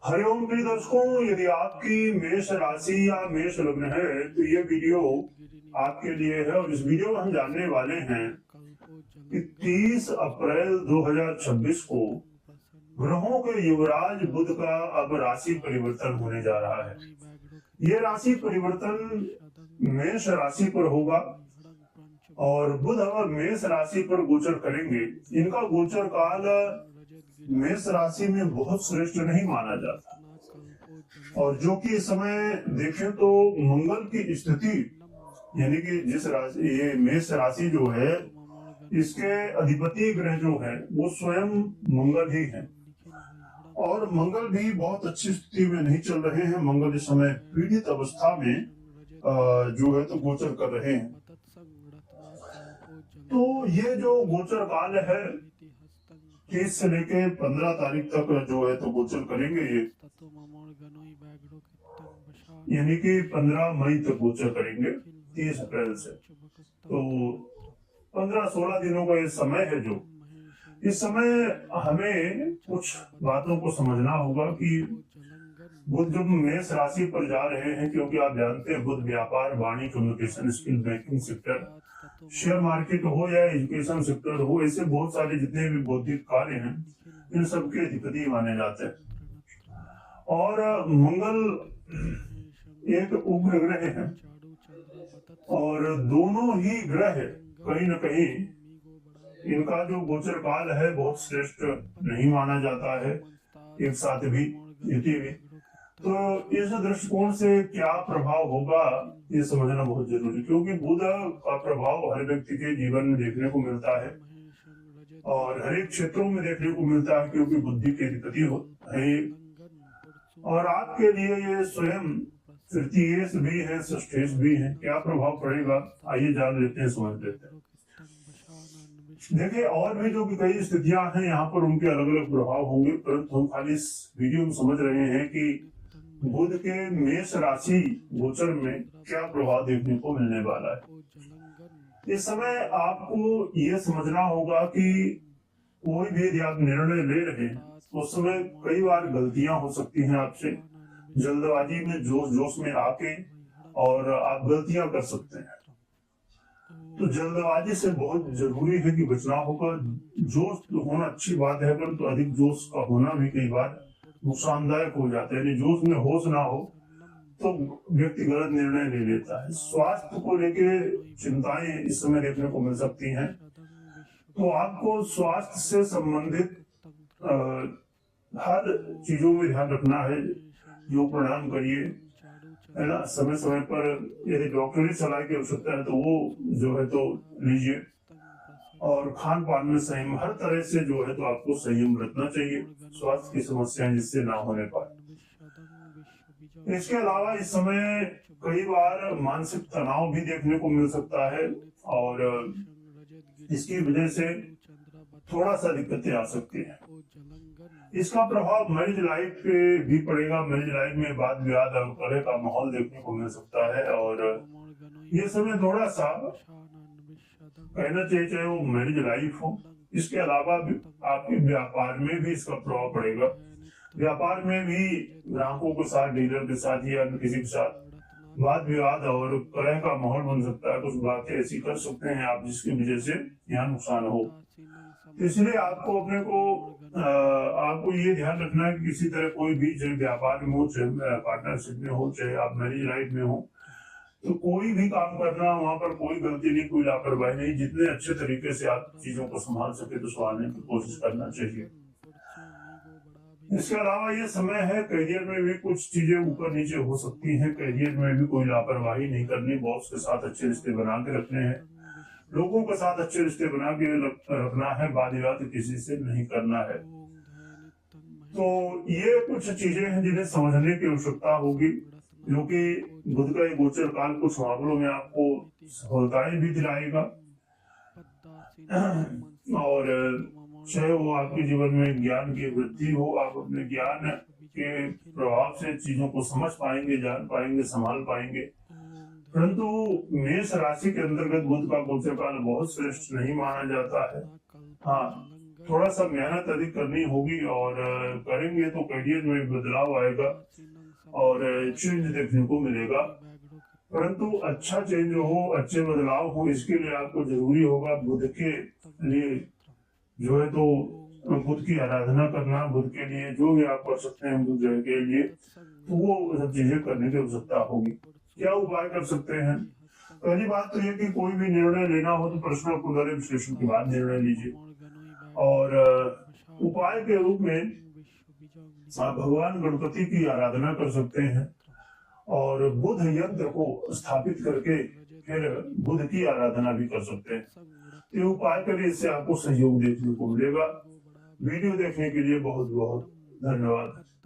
हरिओम प्रिय दर्शकों, यदि आपकी मेष राशि या मेष लग्न है तो ये वीडियो आपके लिए है। और इस वीडियो में हम जानने वाले हैं कि 30 अप्रैल 2026 को ग्रहों के युवराज बुध का अब राशि परिवर्तन होने जा रहा है। ये राशि परिवर्तन मेष राशि पर होगा और बुध अब मेष राशि पर गोचर करेंगे। इनका गोचर काल मेष राशि में बहुत श्रेष्ठ नहीं माना जाता, और जो कि इस समय देखें तो मंगल की स्थिति, यानी कि जिस राशि ये मेष राशि जो है इसके अधिपति ग्रह जो है वो स्वयं मंगल ही है, और मंगल भी बहुत अच्छी स्थिति में नहीं चल रहे हैं। मंगल इस समय पीड़ित अवस्था में जो है तो गोचर कर रहे हैं। तो ये जो गोचर काल है 30 से लेके 15 तारीख तक जो है तो गोचर करेंगे ये, यानी कि 15 मई तक गोचर करेंगे 30 अप्रैल से। तो 15-16 दिनों का ये समय है। जो इस समय हमें कुछ बातों को समझना होगा कि बुध जब मेष राशि पर जा रहे हैं, क्योंकि आप जानते हैं बुध व्यापार, वाणिज्य, communication skill, banking sector, share market हो या एजुकेशन सेक्टर हो, ऐसे बहुत सारे जितने भी बौद्धिक कार्य हैं इन सबके अधिपति माने जाते हैं। और मंगल एक उग्र ग्रह है, और दोनों ही ग्रह कहीं न कहीं इनका जो गोचर काल है बहुत श्रेष्ठ नहीं माना जाता है एक साथ भी, युति भी। तो इस दृष्टिकोण से क्या प्रभाव होगा ये समझना बहुत जरूरी, क्योंकि बुध का प्रभाव हर व्यक्ति के जीवन में देखने को मिलता है और हर एक क्षेत्रों में देखने को मिलता है, क्योंकि बुद्धि के अधिपति है। और आपके लिए ये स्वयं तृतीयेश भी है, षष्ठेश भी है। क्या प्रभाव पड़ेगा आइए जान लेते हैं, समझ लेते हैं। देखिए, और भी जो कई स्थितियां हैं यहाँ पर उनके अलग अलग प्रभाव होंगे, परंतु हम खाली इस वीडियो में समझ रहे हैं कि बुध के मेष राशि गोचर में क्या प्रभाव देखने को मिलने वाला है। इस समय आपको यह समझना होगा कि कोई भी यदि आप निर्णय ले रहे हैं उस समय कई बार गलतियां हो सकती हैं आपसे, जल्दबाजी में जोश में आके, और आप गलतियां कर सकते हैं। तो जल्दबाजी से बहुत जरूरी है कि बचना होगा। जोश तो होना अच्छी बात है, परंतु अधिक जोश का होना भी कई बार नुकसानदायक हो जाता है। जोश में होश ना हो तो व्यक्ति गलत निर्णय ले लेता है। स्वास्थ्य को लेके चिंताएं इस समय देखने को मिल सकती हैं, तो आपको स्वास्थ्य से संबंधित हर चीजों में ध्यान रखना है। योग प्राणायाम करिए, है ना, समय समय पर। यदि डॉक्टरी सलाह की आवश्यकता है तो वो जो है तो लीजिए, और खान पान में संयम, हर तरह से जो है तो आपको संयम रखना चाहिए, स्वास्थ्य की समस्याएं जिससे ना होने पाए। इसके अलावा इस समय कई बार मानसिक तनाव भी देखने को मिल सकता है, और इसकी वजह से थोड़ा सा दिक्कतें आ सकती है। इसका प्रभाव मैरिज लाइफ पे भी पड़ेगा। मैरिज लाइफ में वाद विवाद और कलह का माहौल देखने को मिल सकता है, और ये समय थोड़ा सा कहना चाहिए, चाहे वो मैरिज लाइफ हो। इसके अलावा भी आपके व्यापार में भी इसका प्रभाव पड़ेगा। व्यापार में भी ग्राहकों के साथ, डीलर के साथ या किसी के साथ वाद विवाद और कलह का माहौल बन सकता है। कुछ बातें ऐसी कर सकते हैं आप जिसकी वजह से यहाँ नुकसान हो। इसलिए आपको अपने को आपको ये ध्यान रखना है कि किसी तरह कोई भी, चाहे व्यापार में हो, चाहे पार्टनरशिप में हो, चाहे आप मैरिज लाइफ में हो, तो कोई भी काम करना, वहां पर कोई गलती नहीं, कोई लापरवाही नहीं। जितने अच्छे तरीके से आप चीजों को संभाल सके तो संभालने की कोशिश करना चाहिए। इसके अलावा ये समय है, करियर में भी कुछ चीजें ऊपर नीचे हो सकती हैं। करियर में भी कोई लापरवाही नहीं करनी, बॉस के साथ अच्छे रिश्ते बना के रखने हैं, लोगों के साथ अच्छे रिश्ते बना के रखना है, वाद विवाद किसी से नहीं करना है। तो ये कुछ चीजें हैं जिन्हें समझने की आवश्यकता होगी, जो कि बुध का गोचर काल कुछ मामलों में आपको सफलताएं भी दिलाएगा, और चाहे वो आपके जीवन में ज्ञान की वृद्धि हो, आप अपने ज्ञान के प्रभाव से चीजों को समझ पाएंगे, जान पाएंगे, संभाल पाएंगे। परंतु मेष राशि के अंतर्गत बुध का गोचर काल बहुत श्रेष्ठ नहीं माना जाता है। हाँ, थोड़ा सा मेहनत अधिक करनी होगी और करेंगे तो करियर में बदलाव आएगा और चेंज देखने को मिलेगा। परंतु अच्छा चेंज हो, अच्छे बदलाव हो, इसके लिए आपको जरूरी होगा बुद्ध के लिए जो है तो बुद्ध की आराधना करना। बुद्ध के लिए जो भी आप कर सकते हैं बुद्ध के लिए, तो वो सब चीजें करने की आवश्यकता होगी। क्या उपाय कर सकते हैं? पहली बात तो ये कि कोई भी निर्णय लेना हो तो प्रश्न पुनर्विश्लेषण के बाद निर्णय लीजिए। और उपाय के रूप में आप भगवान गणपति की आराधना कर सकते हैं और बुद्ध यंत्र को स्थापित करके फिर बुद्ध की आराधना भी कर सकते हैं। ये उपाय करिए, इससे आपको सहयोग देखने को मिलेगा। वीडियो देखने के लिए बहुत बहुत धन्यवाद।